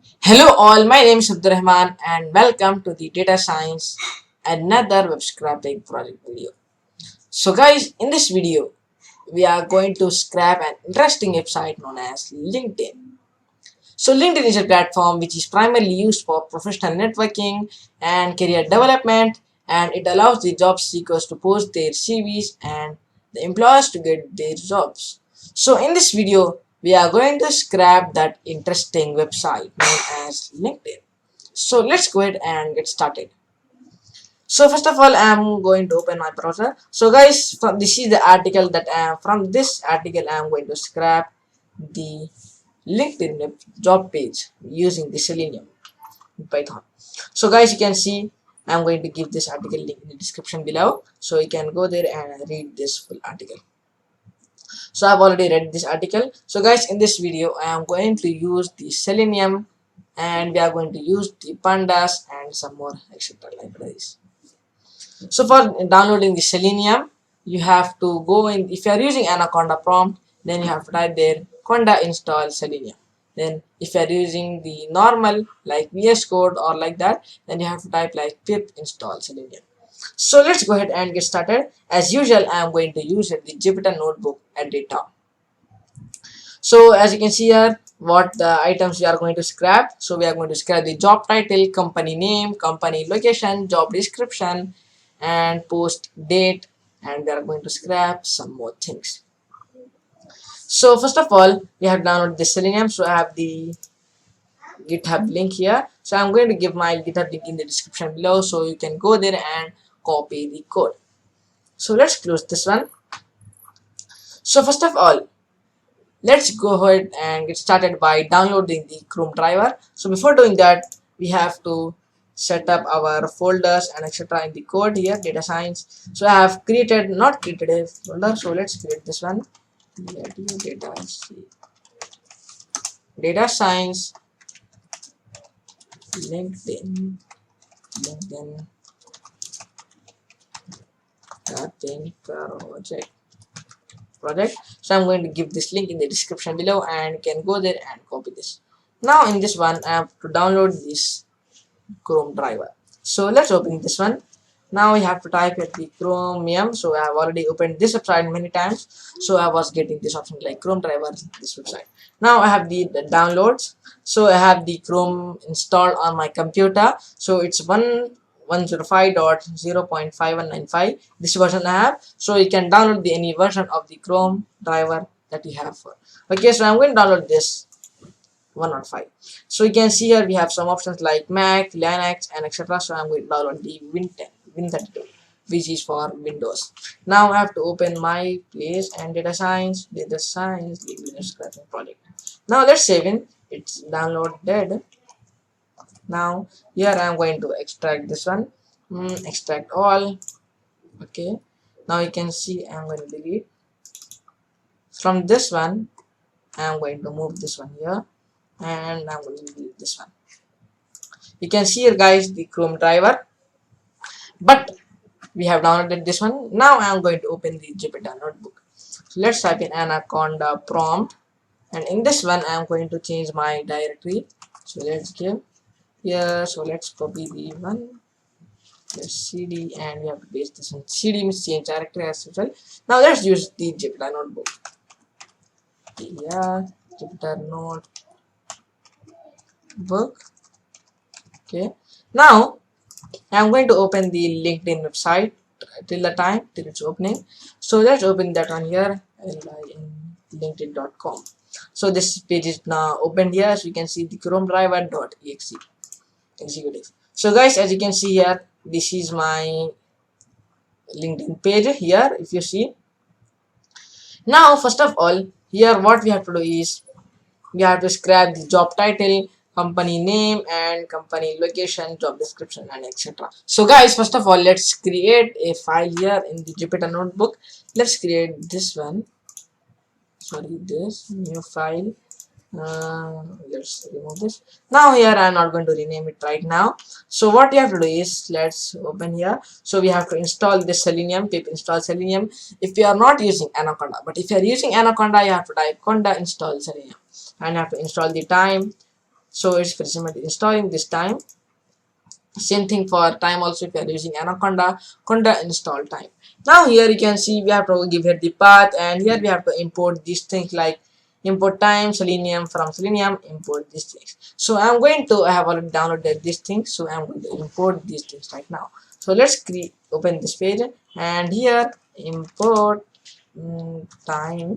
Hello all, my name is Abdurrahman and welcome to the Data Science another web scraping project video. So guys, in this video, we are going to scrap an interesting website known as LinkedIn. So LinkedIn is a platform which is primarily used for professional networking and career development, and it allows the job seekers to post their CVs and the employers to get their jobs. So in this video, we are going to scrap that interesting website known as LinkedIn. So let's go ahead and get started. So first of all, I'm going to open my browser. So guys, this is the article that from this article I'm going to scrap the LinkedIn job page using the Selenium in Python. So guys, you can see I'm going to give this article link in the description below, so you can go there and read this full article. So I've already read this article. So guys, in this video I am going to use the Selenium, and we are going to use the pandas and some more etc libraries. So for downloading the Selenium, you have to go in. If you are using Anaconda prompt, then you have to type there conda install Selenium. Then if you are using the normal like VS Code or like that, then you have to type like pip install Selenium. So let's go ahead and get started. As usual, I am going to use the Jupyter notebook at the top. So as you can see here, what the items we are going to scrap. So we are going to scrap the job title, company name, company location, job description, and post date, and we are going to scrap some more things. So first of all, we have downloaded the Selenium. So I have the GitHub link here. So I'm going to give my GitHub link in the description below, so you can go there and copy the code. So let's close this one. So first of all, let's go ahead and get started by downloading the Chrome driver. So before doing that, we have to set up our folders and etc in the code here, data science. So I have not created a folder, so let's create this one. Data science LinkedIn project. So I'm going to give this link in the description below, and you can go there and copy this. Now in this one, I have to download this Chrome driver. So let's open this one. Now we have to type at the Chromium. So I have already opened this website many times, so I was getting this option like Chrome driver, this website. Now I have the downloads. So I have the Chrome installed on my computer. So it's 105.0.5195. This version I have. So you can download any version of the Chrome driver that you have for. Okay, so I'm going to download this 105. So you can see here we have some options like Mac, Linux, and etc. So I'm going to download the Win10, Win32, which is for Windows. Now I have to open my place and data science, the business scratching project. Now let's save in. It's downloaded. Now here I'm going to extract this one. Extract all. Okay. Now you can see I'm going to delete. From this one, I'm going to move this one here, and I'm going to delete this one. You can see here guys the Chrome driver, but we have downloaded this one. Now I'm going to open the Jupyter notebook. So let's type in Anaconda prompt, and in this one I'm going to change my directory. So let's give here. So let's copy the one. Let's cd, and we have to paste this one. Cd means change directory as usual. Now let's use the Jupyter notebook. Yeah, Jupyter notebook. Okay, now I'm going to open the LinkedIn website till it's opening. So let's open that one here in linkedin.com. So this page is now opened here. So you can see the Chrome driver.exe executive. So guys, as you can see here, this is my LinkedIn page here. If you see, now first of all, here what we have to do is we have to scrap the job title, company name, and company location, job description, and etc. So guys, first of all, let's create a file here in the Jupyter notebook. Let's create this one. Sorry, this new file. Let's remove this. Now here I'm not going to rename it right now. So what you have to do is, let's open here. So we have to install this Selenium, pip install Selenium if you are not using Anaconda. But if you are using Anaconda, you have to type conda install Selenium, and you have to install the time. So it's pretty much installing this time. Same thing for time also. If you are using Anaconda, Conda install time. Now here you can see we have to give here the path, and here we have to import these things like import time selenium, from selenium import these things. So I'm going to, I have already downloaded these things, so I'm going to import these things right now. So let's open this page, and here import time,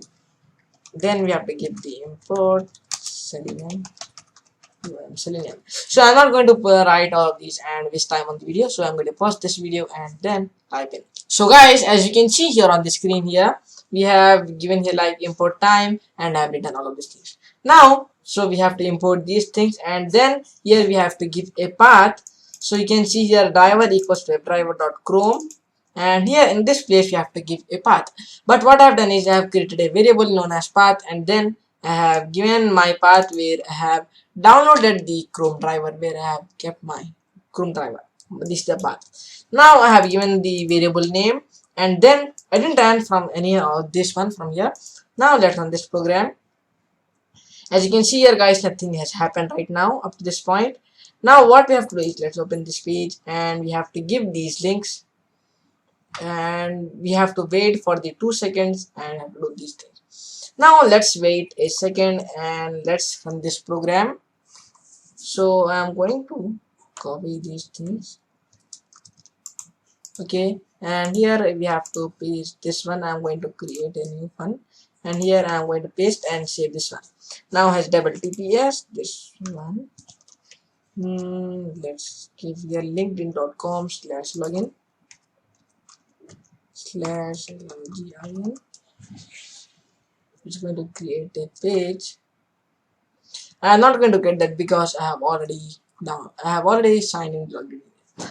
then we have to give the import selenium. Selenium. So I'm not going to write all of these and waste time on the video, so I'm going to pause this video and then type in. So guys, as you can see here on the screen here, we have given here like import time, and I have written all of these things. Now so we have to import these things, and then here we have to give a path. So you can see here driver equals to webdriver.chrome, and here in this place we have to give a path. But what I have done is I have created a variable known as path, and then I have given my path where I have downloaded the Chrome driver, where I have kept my Chrome driver. This is the path. Now I have given the variable name, and then I didn't run from any of this one from here. Now let's run this program. As you can see here guys, nothing has happened right now up to this point. Now what we have to do is let's open this page, and we have to give these links, and we have to wait for the 2 seconds and have to do these things. Now let's wait a second and let's run this program. So I'm going to copy these things, okay, and here we have to paste this one. I'm going to create a new one, and here I'm going to paste and save this one. Now has double TPS this one. Let's give here linkedin.com/login/login. It's going to create a page. I'm not going to get that because I have already signed in, logged in.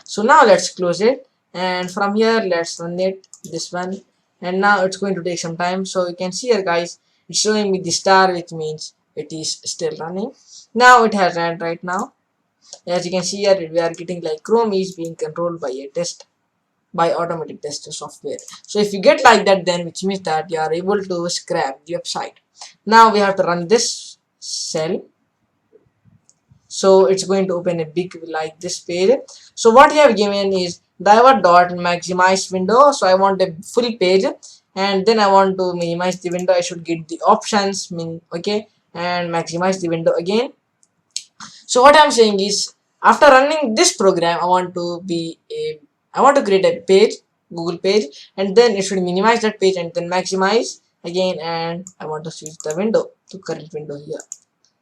So now let's close it, and from here let's run it, this one, and now it's going to take some time. So you can see here guys, it's showing me the star, which means it is still running. Now it has run right now. As you can see here, we are getting like Chrome is being controlled by a test, by automated test software. So if you get like that, then which means that you are able to scrap the website. Now we have to run this cell. So it's going to open a big like this page. So what you have given is driver.maximize window. So I want a full page, and then I want to minimize the window. I should get the options, okay, and maximize the window again. So what I'm saying is, after running this program, I want to create a page, Google page, and then it should minimize that page and then maximize again, and I want to switch the window to current window here.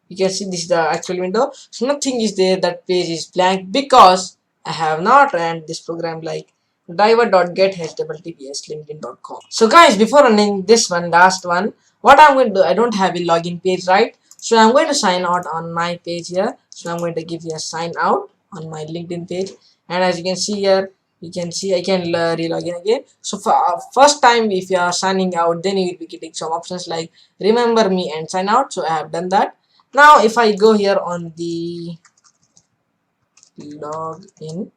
You can see this is the actual window, so nothing is there, that page is blank because I have not ran this program like driver.get https linkedin.com. So guys, before running this one, last one, what I'm going to do, I don't have a login page, right? So I'm going to sign out on my page here. So I'm going to give you a sign out on my LinkedIn page, and as you can see here, you can see I can re-log in again. So for first time, if you are signing out, then you will be getting some options like remember me and sign out. So I have done that. Now if I go here on the login,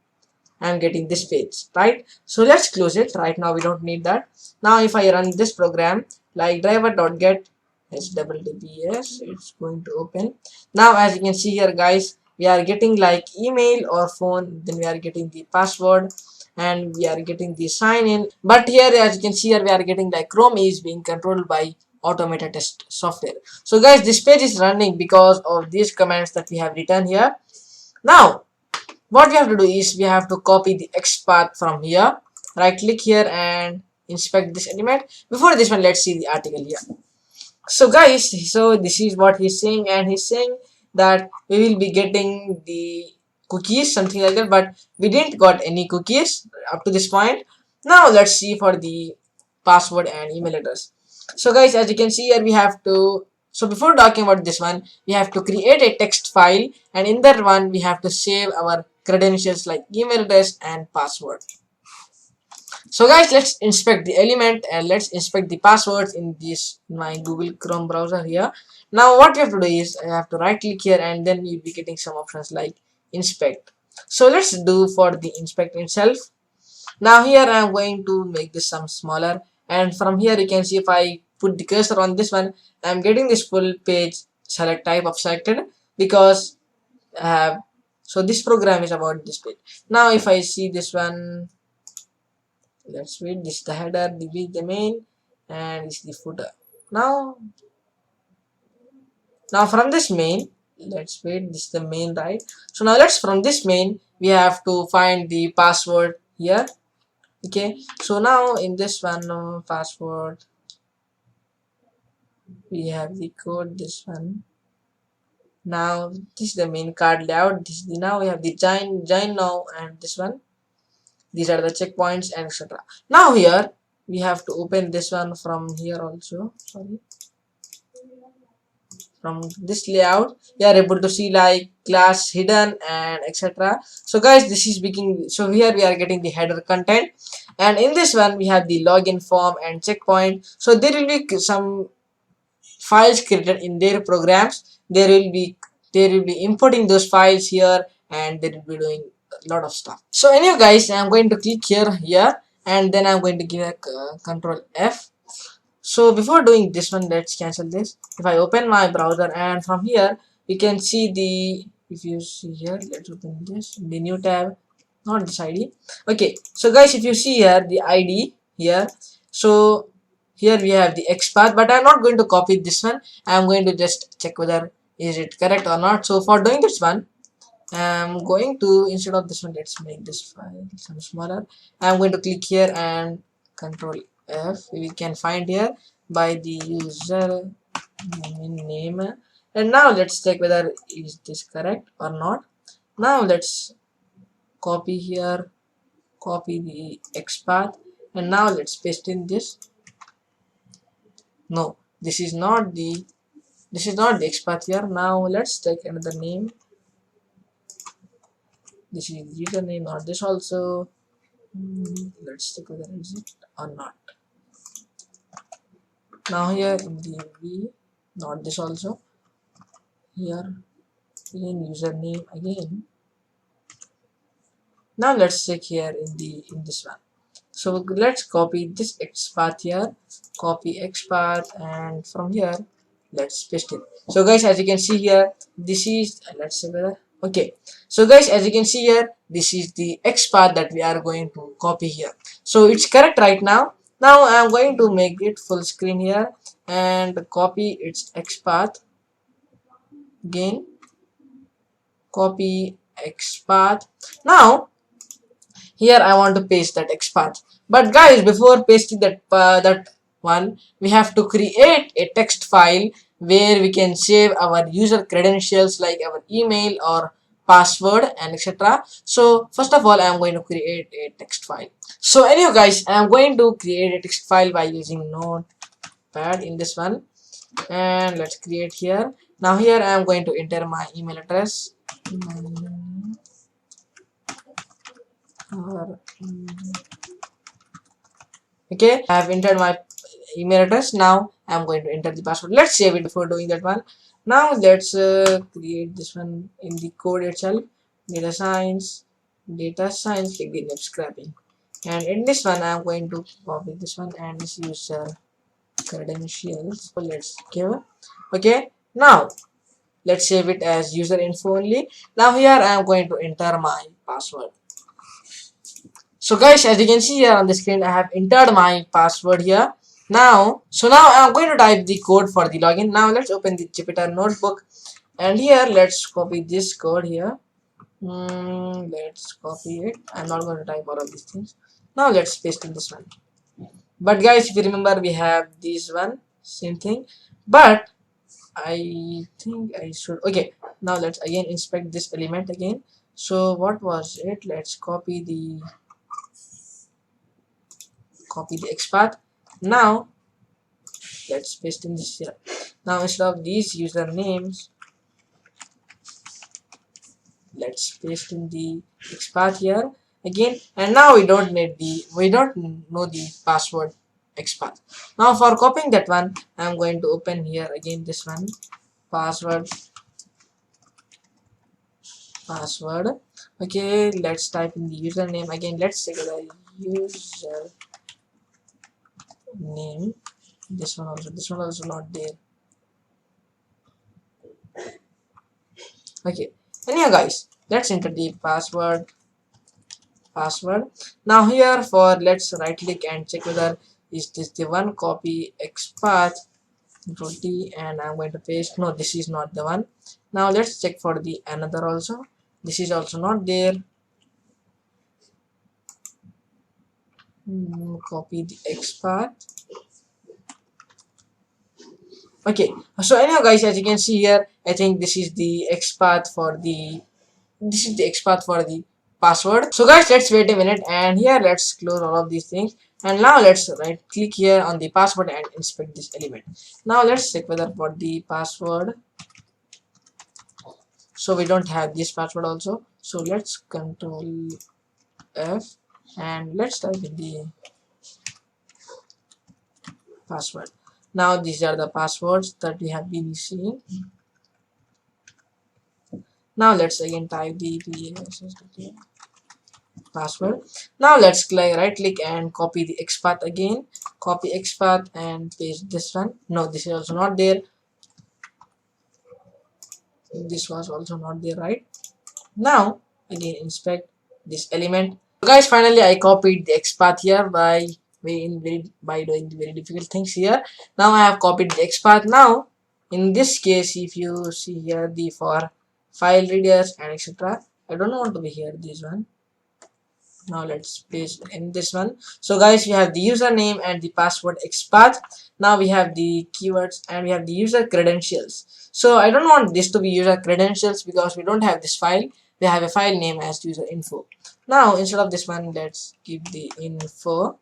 I'm getting this page, right? So let's close it. Right now we don't need that. Now if I run this program like driver.get https, it's going to open. Now as you can see here guys, we are getting like email or phone, then we are getting the password, and we are getting the sign in. But here as you can see here, we are getting like Chrome is being controlled by automated test software. So guys, this page is running because of these commands that we have written here. Now what we have to do is we have to copy the XPath from here, right click here and inspect this element. Before this one, let's see the article here. So guys, so this is what he's saying, and he's saying that we will be getting the cookies, something like that, but we didn't got any cookies up to this point. Now let's see for the password and email address. So guys, as you can see here, we have to, so before talking about this one, we have to create a text file, and in that one we have to save our credentials like email address and password. So guys, let's inspect the element and let's inspect the passwords in this my Google Chrome browser here. Now what you have to do is I have to right click here, and then you'll be getting some options like inspect. So let's do for the inspect itself. Now here I am going to make this some smaller, and from here you can see if I put the cursor on this one, I am getting this full page select type of selected because So this program is about this page. Now if I see this one, let's wait, this is the header, the main, and this is the footer. Now from this main, let's wait, this is the main, right? So now let's, from this main we have to find the password here. Okay, so now in this one, password, we have the code, this one. Now this is the main card layout. This is the, now we have the join now, and this one, these are the checkpoints and etc. Now here we have to open this one from here also. Sorry, from this layout you are able to see like class hidden and etc. So guys, this is begin. So here we are getting the header content, and in this one we have the login form and checkpoint. So there will be some files created in their programs. They will be importing those files here, and they will be doing a lot of stuff. So anyway guys, I'm going to click here, and then I'm going to give a control F. So before doing this one, let's cancel this. If I open my browser, and from here you can see the, if you see here, let's open this, the new tab, not this ID. Okay, so guys, if you see here the ID here, so here we have the XPath, but I'm not going to copy this one. I'm going to just check whether is it correct or not. So for doing this one, I'm going to, instead of this one, let's make this file some smaller. I'm going to click here and control F. We can find here by the user name, and now let's check whether is this correct or not. Now let's copy here, copy the XPath, and now let's paste in this. No, this is not the XPath here. Now let's take another name. This is username, or this also. Let's check whether is it or not. Now here in the V, not this also. Here again username again. Now let's check here in this one. So let's copy this XPath here, copy XPath, and from here let's paste it. So guys, as you can see here, this is, let's say whether, okay. So guys, as you can see here, this is the XPath that we are going to copy here. So it's correct right now. Now I'm going to make it full screen here and copy its XPath again, copy XPath. Now here I want to paste that XPath, but guys, before pasting that one, we have to create a text file where we can save our user credentials like our email or password and etc. So first of all, I am going to create a text file. So anyway guys, I am going to create a text file by using Notepad in this one, and let's create here. Now here I am going to enter my email address, okay. I have entered my email address. Now I'm going to enter the password. Let's save it before doing that one. Now let's create this one in the code itself. Data science like the web scraping, and in this one I'm going to copy this one and this user credentials. So let's give, okay. Now let's save it as user info only. Now here I am going to enter my password. So guys, as you can see here on the screen, I have entered my password here. Now I'm going to type the code for the login. Now let's open the Jupyter notebook, and here let's copy this code here. Let's copy it. I'm not going to type all of these things. Now let's paste in this one. But guys, if you remember, we have this one, same thing. But I think I should, okay. Now let's again inspect this element again. So what was it? Let's copy the XPath. Now let's paste in this here. Now instead of these usernames, let's paste in the XPath here again, and now we don't know the password XPath. Now for copying that one, I'm going to open here again this one, password. Okay, let's type in the username again. Let's say the user name. This one also not there. Okay, Anyhow guys, let's enter the password. Now here for let's right click and check whether is this the one. Copy XPath, Control T, and I'm going to paste. No, this is not the one. Now let's check for the another also. This is also not there. Copy the XPath. Okay, so anyhow guys, as you can see here, I think this is the XPath for the password. So guys, let's wait a minute, and here let's close all of these things, and now let's right click here on the password and inspect this element. Now let's check whether for the password, so we don't have this password also, so let's control F and let's type in the password. Now these are the passwords that we have been seeing. Now let's again type the password. Now let's right click and copy the XPath again. Copy XPath and paste this one. No, this is also not there. This was also not there, right? Now again inspect this element. So guys, finally I copied the XPath here by doing very difficult things here. Now I have copied the XPath. Now in this case, if you see here the for file readers and etc., I don't want to be here this one. Now let's paste in this one. So guys, we have the username and the password XPath. Now we have the keywords and we have the user credentials. So I don't want this to be user credentials because we don't have this file. We have a file name as user info. Now instead of this one, let's give the info.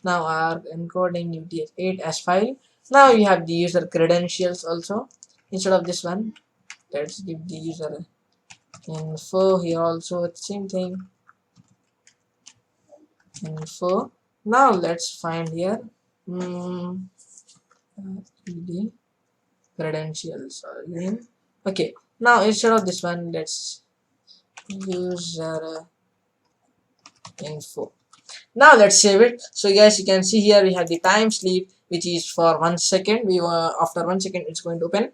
Now our encoding UTF-8 as file. Now you have the user credentials also. Instead of this one, let's give the user info here also. Same thing. Info. Now let's find here the credentials again. Okay, now instead of this one, let's use info. Now let's save it. So guys, you can see here we have the time sleep, which is for 1 second. We were after 1 second it's going to open.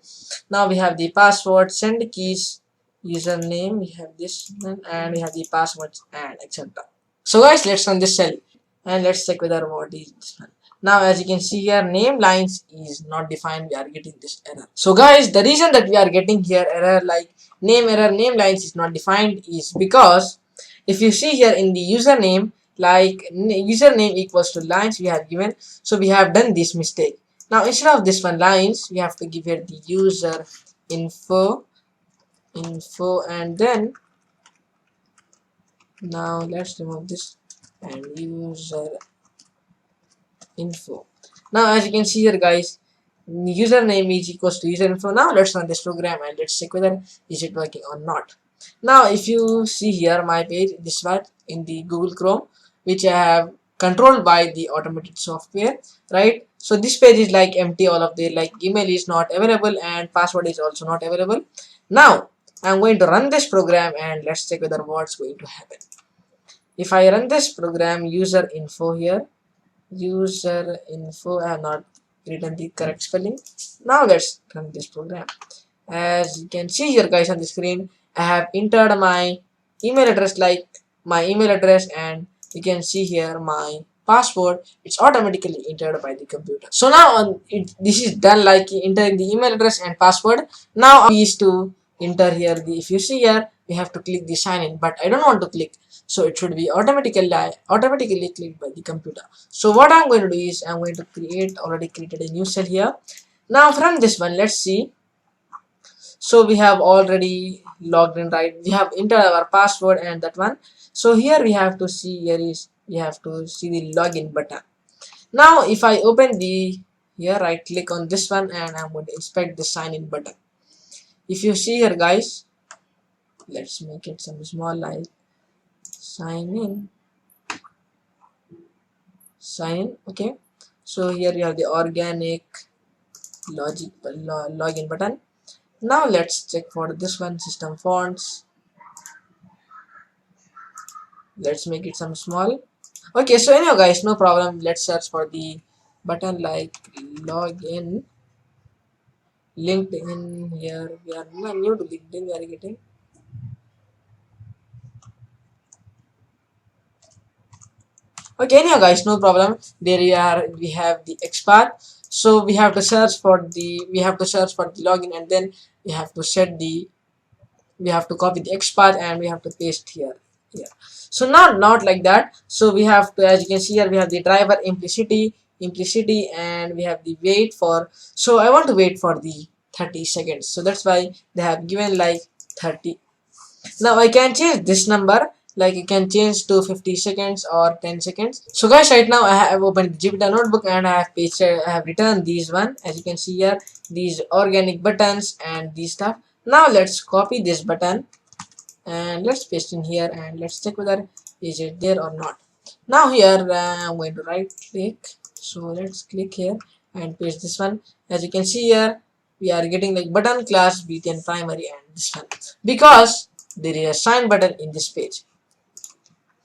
Now we have the password, send keys, username, we have this one, and we have the passwords and etc. So guys, let's run this cell and let's check whether what is this one. Now as you can see here, name lines is not defined. We are getting this error. So guys, the reason that we are getting here error like name error, name lines is not defined is because if you see here in the username, like username equals to lines we have given, so we have done this mistake. Now instead of this one lines, we have to give here the user info, and then now let's remove this and user info. Now as you can see here guys, username is equals to user info. Now let's run this program and let's check whether is it working or not. Now if you see here my page, this one in the Google Chrome, which I have controlled by the automated software, right? So this page is like empty, all of the like email is not available and password is also not available. Now I'm going to run this program and let's check whether what's going to happen. If I run this program, user info here, user info, I have not written the correct spelling. Now let's run this program. As you can see here guys on the screen, I have entered my email address, like my email address, and you can see here my password. It's automatically entered by the computer. So now this is done, like entering the email address and password. Now is to enter here the, if you see here we have to click the sign in, but I don't want to click, so it should be automatically clicked by the computer. So what I'm going to do is I'm going to already created a new cell here. Now from this one, let's see. So we have already logged in, right? We have entered our password and that one. So here we have to see, we have to see the login button. Now if I open the here, right click on this one and I'm going to inspect the sign in button. If you see here guys, let's make it some small, like sign in. Okay, so here you have the organic login button. Now let's check for this one, system fonts. Let's make it some small. Okay, so anyhow guys, no problem. Let's search for the button like login. LinkedIn. Here we are new to LinkedIn, we are getting. Okay, anyhow guys, no problem. There we are, we have the XPath. So we have to search for the login, and then we have to set the we have to copy the XPath and we have to paste here. So not like that. So we have to, as you can see here, we have the driver implicity, and we have the wait for. So I want to wait for the 30 seconds, so that's why they have given like 30. Now I can change this number, like you can change to 50 seconds or 10 seconds. So guys, right now I have opened the Jupyter notebook and I have pasted, I have written these one, as you can see here, these organic buttons and these stuff. Now let's copy this button and let's paste in here, and let's check whether is it there or not. Now here I'm going to right click, so let's click here and paste this one. As you can see here, we are getting like button class btn primary and this one, because there is a sign button in this page.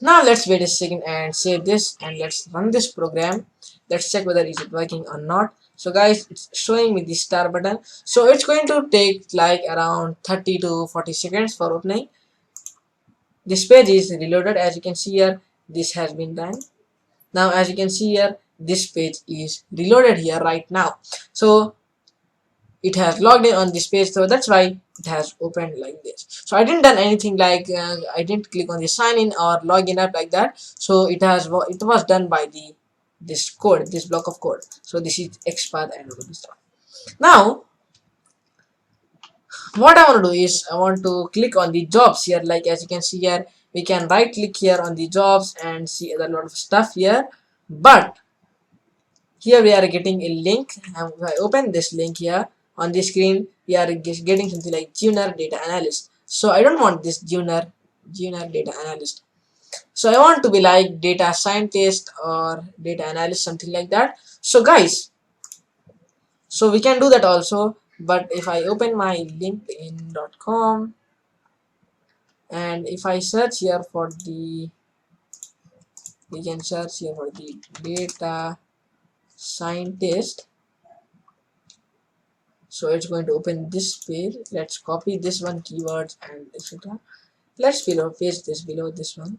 Now let's wait a second and save this, and let's run this program. Let's check whether is it working or not. So guys, it's showing me the star button, so it's going to take like around 30 to 40 seconds for opening. This page is reloaded. As you can see here, this has been done. Now as you can see here, this page is reloaded here right now. So it has logged in on this page, so that's why it has opened like this. So I didn't done anything like I didn't click on the sign in or login up like that. So it was done by this code, this block of code. So this is XPath and all this stuff. Now what I want to do is I want to click on the jobs here. Like as you can see here, we can right click here on the jobs and see a lot of stuff here. But here we are getting a link, and if I open this link here on the screen, we are getting something like junior data analyst. So I don't want this junior data analyst. So I want to be like data scientist or data analyst, something like that. So guys, so we can do that also. But if I open my linkedin.com and if I search here for the, we can search here for the data scientist. So it's going to open this page. Let's copy this one keywords and etc. Let's paste this below this one.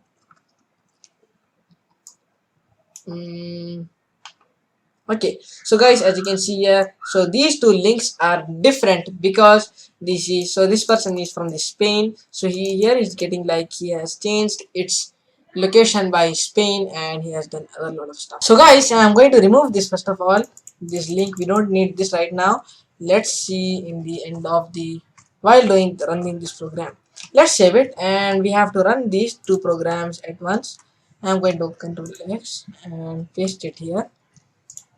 Okay, so guys, as you can see here, so these two links are different because this person is from the Spain, so here is getting like he has changed its location by Spain and he has done a lot of stuff. So guys, I'm going to remove this first of all, this link. We don't need this right now. Let's see in the end of the while running this program. Let's save it, and we have to run these two programs at once. I'm going to Control X and paste it here.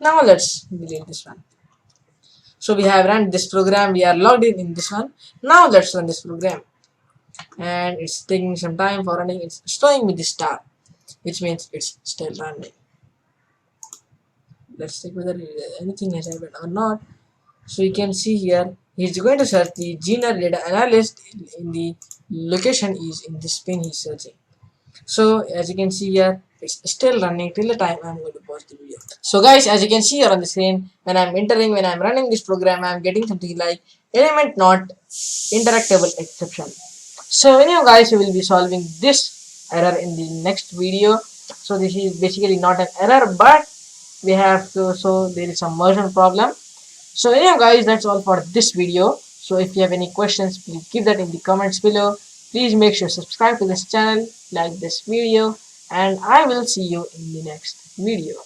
Now let's delete this one. So we have run this program, we are logged in this one. Now let's run this program, and it's taking some time for running. It's showing me the star, which means it's still running. Let's check whether anything has happened or not. So you can see here, he's going to search the junior data analyst in the location is in this pin he's searching. So as you can see here, it's still running till the time I'm going to pause the video. So guys, as you can see here on the screen, when I'm running this program, I'm getting something like element not interactable exception. So anyhow guys, we will be solving this error in the next video. So this is basically not an error, but we have to, so there is some version problem. So anyhow guys, that's all for this video. So if you have any questions, please keep that in the comments below. Please make sure to subscribe to this channel, like this video, and I will see you in the next video.